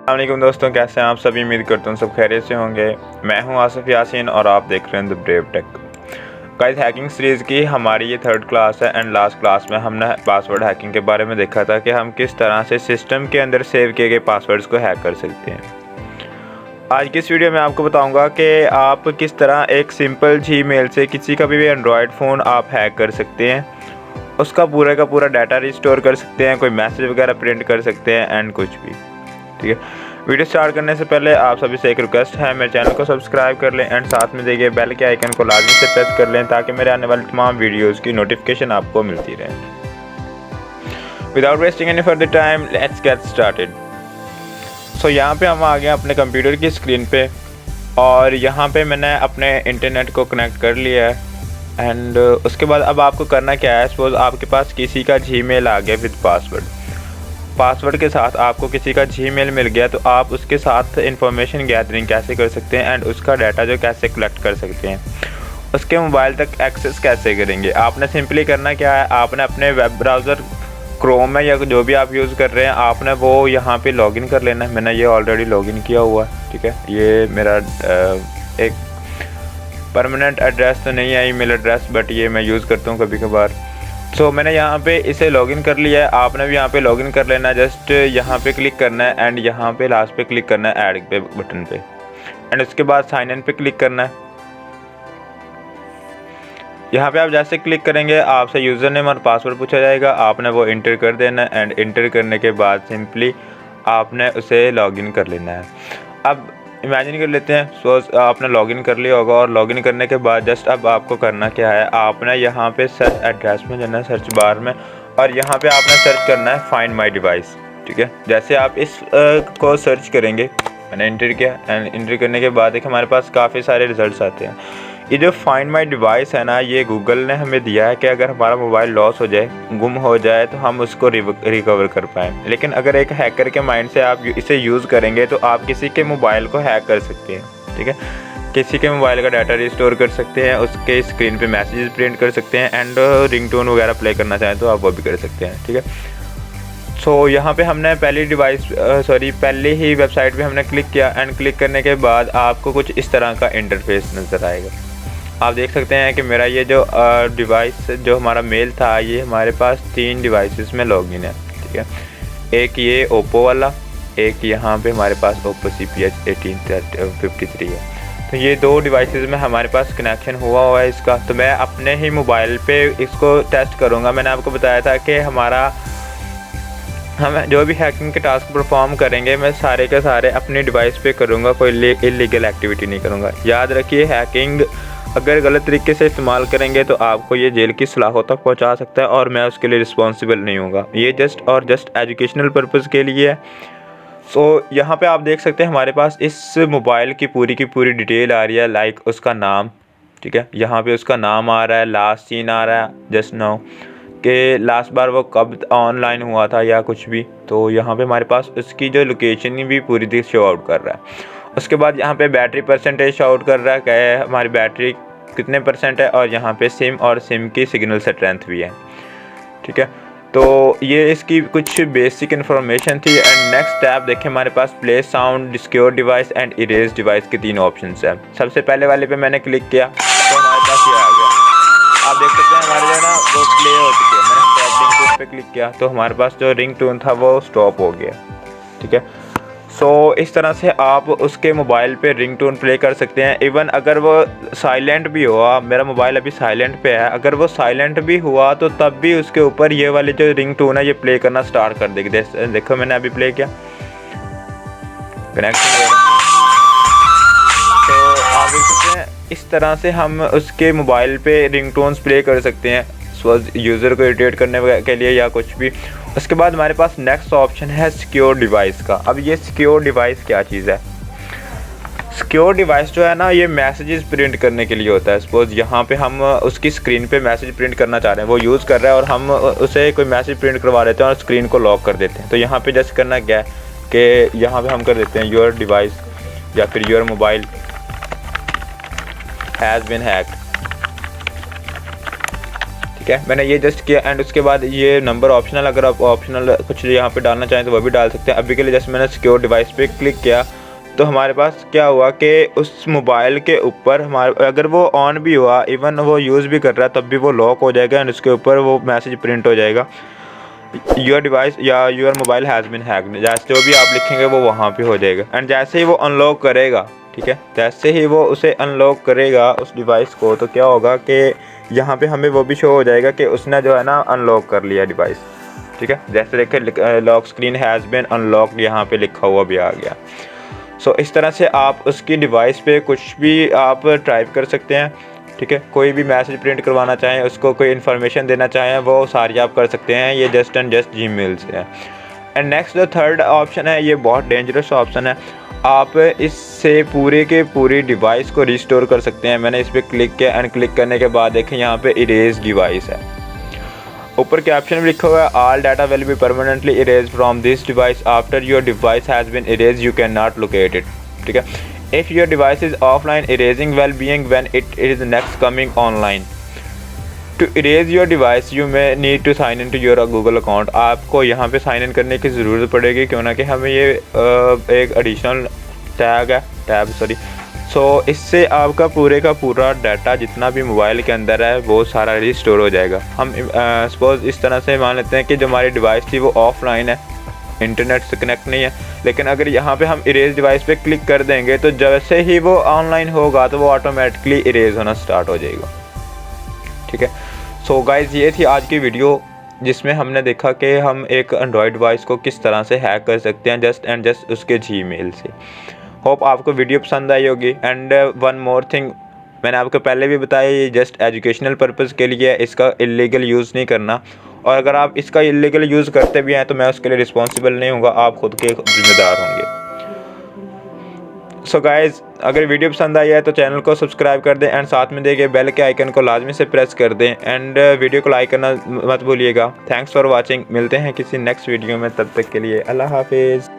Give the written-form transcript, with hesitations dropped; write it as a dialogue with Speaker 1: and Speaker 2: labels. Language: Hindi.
Speaker 1: अस्सलामुअलैकुम दोस्तों, कैसे हैं आप सभी। उम्मीद करता हूँ सब खैरियत से होंगे। मैं हूँ आसिफ यासीन और आप देख रहे हैं the Brave Tech. Guys, hacking series की हमारी ये 3rd क्लास है एंड लास्ट क्लास में हमने पासवर्ड हैकिंग के बारे में देखा था कि हम किस तरह से सिस्टम के अंदर सेव किए गए पासवर्ड्स को हैक कर सकते हैं। आज की इस वीडियो में आपको बताऊंगा कि आप किस तरह एक सिंपल जीमेल से किसी का भी एंड्रॉयड फ़ोन आप हैक कर सकते हैं, उसका पूरा का पूरा डाटा रिस्टोर कर सकते हैं, कोई मैसेज वगैरह प्रिंट कर सकते हैं एंड कुछ भी। ठीक है, वीडियो स्टार्ट करने से पहले आप सभी से एक रिक्वेस्ट है, मेरे चैनल को सब्सक्राइब कर लें एंड साथ में दिए गए बेल के आइकन को लाजमी से प्रेस कर लें ताकि मेरे आने वाले तमाम वीडियोस की नोटिफिकेशन आपको मिलती रहे। Without wasting any further time, let's get started. So यहाँ पे हम आ गए अपने कंप्यूटर की स्क्रीन पे और यहाँ पे मैंने अपने इंटरनेट को कनेक्ट कर लिया है एंड उसके बाद अब आपको करना क्या है। सपोज आपके पास किसी का जीमेल आ गया विद पासवर्ड के साथ आपको किसी का जीमेल मिल गया, तो आप उसके साथ इंफॉर्मेशन गैदरिंग कैसे कर सकते हैं एंड उसका डाटा जो कैसे कलेक्ट कर सकते हैं, उसके मोबाइल तक एक्सेस कैसे करेंगे। आपने सिंपली करना क्या है, आपने अपने वेब ब्राउज़र क्रोम में या जो भी आप यूज़ कर रहे हैं, आपने वो यहाँ पे लॉगिन कर लेना है। मैंने ये ऑलरेडी लॉगिन किया हुआ है। ठीक है, ये मेरा एक परमानेंट एड्रेस तो नहीं है ईमेल एड्रेस, बट ये मैं यूज़ करता हूँ कभी कभार। सो मैंने यहाँ पे इसे लॉगिन कर लिया है। आपने भी यहाँ पे लॉगिन कर लेना है। जस्ट यहाँ पे क्लिक करना है एंड यहाँ पे लास्ट पे क्लिक करना है ऐड पे बटन पे एंड उसके बाद साइन इन पे क्लिक करना है। यहाँ पे आप जैसे क्लिक करेंगे आपसे यूज़र नेम और पासवर्ड पूछा जाएगा, आपने वो इंटर कर देना है एंड इंटर करने के बाद सिंपली आपने उसे लॉगिन कर लेना है। अब इमेजिन कर लेते हैं सपोज आपने लॉगिन कर लिया होगा और लॉगिन करने के बाद जस्ट अब आपको करना क्या है, आपने यहाँ पे सर्च एड्रेस में जाना है, सर्च बार में, और यहाँ पे आपने सर्च करना है फाइंड माय डिवाइस। ठीक है, जैसे आप इस को सर्च करेंगे, मैंने इंटर किया एंड इंटर करने के बाद एक हमारे पास काफ़ी सारे रिजल्ट्स आते हैं। ये जो फाइंड माय डिवाइस है ना, ये गूगल ने हमें दिया है कि अगर हमारा मोबाइल लॉस हो जाए, गुम हो जाए, तो हम उसको रिकवर कर पाएँ। लेकिन अगर एक हैकर के माइंड से आप इसे यूज़ करेंगे तो आप किसी के मोबाइल को हैक कर सकते हैं। ठीक है, किसी के मोबाइल का डाटा रिस्टोर कर सकते हैं, उसके स्क्रीन पे मैसेजेस प्रिंट कर सकते हैं एंड रिंगटोन वगैरह प्ले करना चाहें तो आप वो भी कर सकते हैं। ठीक है, सो यहाँ पे हमने पहले ही वेबसाइट पे हमने क्लिक किया एंड क्लिक करने के बाद आपको कुछ इस तरह का इंटरफेस नज़र आएगा। आप देख सकते हैं कि मेरा ये जो डिवाइस जो हमारा मेल था, ये हमारे पास 3 डिवाइसेस में लॉगिन है। ठीक है, एक ये ओप्पो वाला, एक यहाँ पे हमारे पास ओप्पो CPH 1853 है। तो ये 2 डिवाइसेस में हमारे पास कनेक्शन हुआ है इसका। तो मैं अपने ही मोबाइल पे इसको टेस्ट करूँगा। मैंने आपको बताया था कि हम जो भी हैकिंग के टास्क परफॉर्म करेंगे, मैं सारे के सारे अपनी डिवाइस पे करूँगा, कोई इलीगल एक्टिविटी नहीं करूँगा। याद रखिए, हैकिंग अगर गलत तरीके से इस्तेमाल करेंगे तो आपको ये जेल की सलाखों तक पहुंचा सकता है और मैं उसके लिए रिस्पॉन्सिबल नहीं होगा। ये जस्ट एजुकेशनल पर्पज़ के लिए है। सो यहाँ पे आप देख सकते हैं हमारे पास इस मोबाइल की पूरी डिटेल आ रही है, लाइक उसका नाम। ठीक है, यहाँ पे उसका नाम आ रहा है, लास्ट सीन आ रहा है जस्ट नाउ कि लास्ट बार वो कब ऑनलाइन हुआ था या कुछ भी। तो यहाँ पे हमारे पास उसकी जो लोकेशन भी पूरी तरह शो आउट कर रहा है। उसके बाद यहाँ पे बैटरी परसेंटेज शो आउट कर रहा है कि हमारी बैटरी कितने % है, और यहाँ पे सिम और सिम की सिग्नल स्ट्रेंथ भी है। ठीक है, तो ये इसकी कुछ बेसिक इन्फॉर्मेशन थी। एंड नेक्स्ट टैब देखें, हमारे पास play sound, secure device and erase device के 3 ऑप्शंस हैं। सबसे पहले वाले पे मैंने क्लिक किया तो हमारे पास ये आ गया। आप देख सकते हैं हमारे जो है ना वो प्ले हो चुकी है। मैंने स्टॉप रिंगटोन पे क्लिक किया तो हमारे पास जो रिंगटोन था वो स्टॉप हो गया। ठीक है, सो इस तरह से आप उसके मोबाइल पे रिंगटोन प्ले कर सकते हैं। इवन अगर वो साइलेंट भी हुआ, मेरा मोबाइल अभी साइलेंट पे है, अगर वो साइलेंट भी हुआ तो तब भी उसके ऊपर ये वाली जो रिंगटोन है ये प्ले करना स्टार्ट कर देगी। देखो मैंने अभी प्ले किया, कनेक्शन हो रहा है। तो आप देख सकते हैं इस तरह से हम उसके मोबाइल पे रिंगटोन्स प्ले कर सकते हैं यूज़र को इरिटेट करने के लिए या कुछ भी। उसके बाद हमारे पास नेक्स्ट ऑप्शन है सिक्योर डिवाइस का। अब ये सिक्योर डिवाइस क्या चीज़ है? सिक्योर डिवाइस जो है ना, ये मैसेजेस प्रिंट करने के लिए होता है। सपोज यहाँ पे हम उसकी स्क्रीन पे मैसेज प्रिंट करना चाह रहे हैं, वो यूज़ कर रहा है और हम उसे कोई मैसेज प्रिंट करवा देते हैं और स्क्रीन को लॉक कर देते हैं। तो यहाँ पे जस्ट करना क्या है कि यहाँ पे हम कर देते हैं योर डिवाइस या फिर your mobile has been hacked. ठीक है। मैंने ये जस्ट किया एंड उसके बाद ये नंबर ऑप्शनल, अगर आप ऑप्शनल कुछ यहाँ पे डालना चाहें तो वो भी डाल सकते हैं। अभी के लिए जस्ट मैंने सिक्योर डिवाइस पे क्लिक किया तो हमारे पास क्या हुआ कि उस मोबाइल के ऊपर हमारे अगर वो ऑन भी हुआ, इवन वो यूज़ भी कर रहा है, तब भी वो लॉक हो जाएगा एंड उसके ऊपर वो मैसेज प्रिंट हो जाएगा, योर डिवाइस या your mobile has been hacked. जैसे जो भी आप लिखेंगे वो वहाँ पे हो जाएगा। एंड जैसे ही वो अनलॉक करेगा, ठीक है, जैसे ही वो उसे अनलॉक करेगा उस डिवाइस को, तो क्या होगा कि यहाँ पे हमें वो भी शो हो जाएगा कि उसने जो है ना अनलॉक कर लिया डिवाइस, ठीक है। जैसे देखें lock screen has been unlocked यहाँ पे लिखा हुआ भी आ गया। सो इस तरह से आप उसकी डिवाइस पे कुछ भी आप टाइप कर सकते हैं, ठीक है। कोई भी मैसेज प्रिंट करवाना चाहें, उसको कोई इन्फॉर्मेशन देना चाहें, वो सारी आप कर सकते हैं। ये जस्ट एंड जस्ट जीमेल से है। एंड नेक्स्ट जो थर्ड ऑप्शन है, ये बहुत डेंजरस ऑप्शन है। आप इससे पूरे के पूरी डिवाइस को रिस्टोर कर सकते हैं। मैंने इस पर क्लिक किया एंड क्लिक करने के बाद देखें यहाँ पे इरेज डिवाइस है। ऊपर कैप्शन में लिखा हुआ है all data will be permanently erase from this device after your device has been erase, you can not locate it, ठीक है। If your device is offline, erasing well being when it is next coming online. To erase your device you may need to sign in to your Google account. आपको यहाँ पे साइन इन करने की ज़रूरत पड़ेगी, क्यों ना कि हमें ये एक एडिशनल सो इससे आपका पूरे का पूरा डाटा जितना भी मोबाइल के अंदर है वो सारा रिस्टोर हो जाएगा। हम सपोज़ इस तरह से मान लेते हैं कि जो हमारी डिवाइस थी वो ऑफलाइन है, इंटरनेट से कनेक्ट नहीं है, लेकिन अगर यहाँ पे हम इरेज डिवाइस पे क्लिक कर देंगे तो जैसे ही वो ऑनलाइन होगा तो वो ऑटोमेटिकली इरेज होना स्टार्ट हो जाएगा, ठीक है। सो गाइज़, ये थी आज की वीडियो जिसमें हमने देखा कि हम एक एंड्रॉयड डिवाइस को किस तरह से हैक कर सकते हैं जस्ट एंड जस्ट उसके जीमेल से। होप आपको वीडियो पसंद आई होगी। एंड वन मोर थिंग, मैंने आपको पहले भी बताया, ये जस्ट एजुकेशनल पर्पज़ के लिए, इसका इलीगल यूज़ नहीं करना। और अगर आप इसका इलीगल यूज़ करते भी हैं तो मैं उसके लिए रिस्पॉन्सिबल नहीं हूँगा, आप खुद के जिम्मेदार होंगे। सो गाइज़, अगर वीडियो पसंद आई है तो चैनल को सब्सक्राइब कर दें एंड साथ में देखे बेल के आइकन को लाजमी से प्रेस कर दें एंड वीडियो को लाइक करना मत भूलिएगा। Thanks for watching. मिलते हैं किसी नेक्स्ट वीडियो में, तब तक के लिए अल्लाह हाफिज़।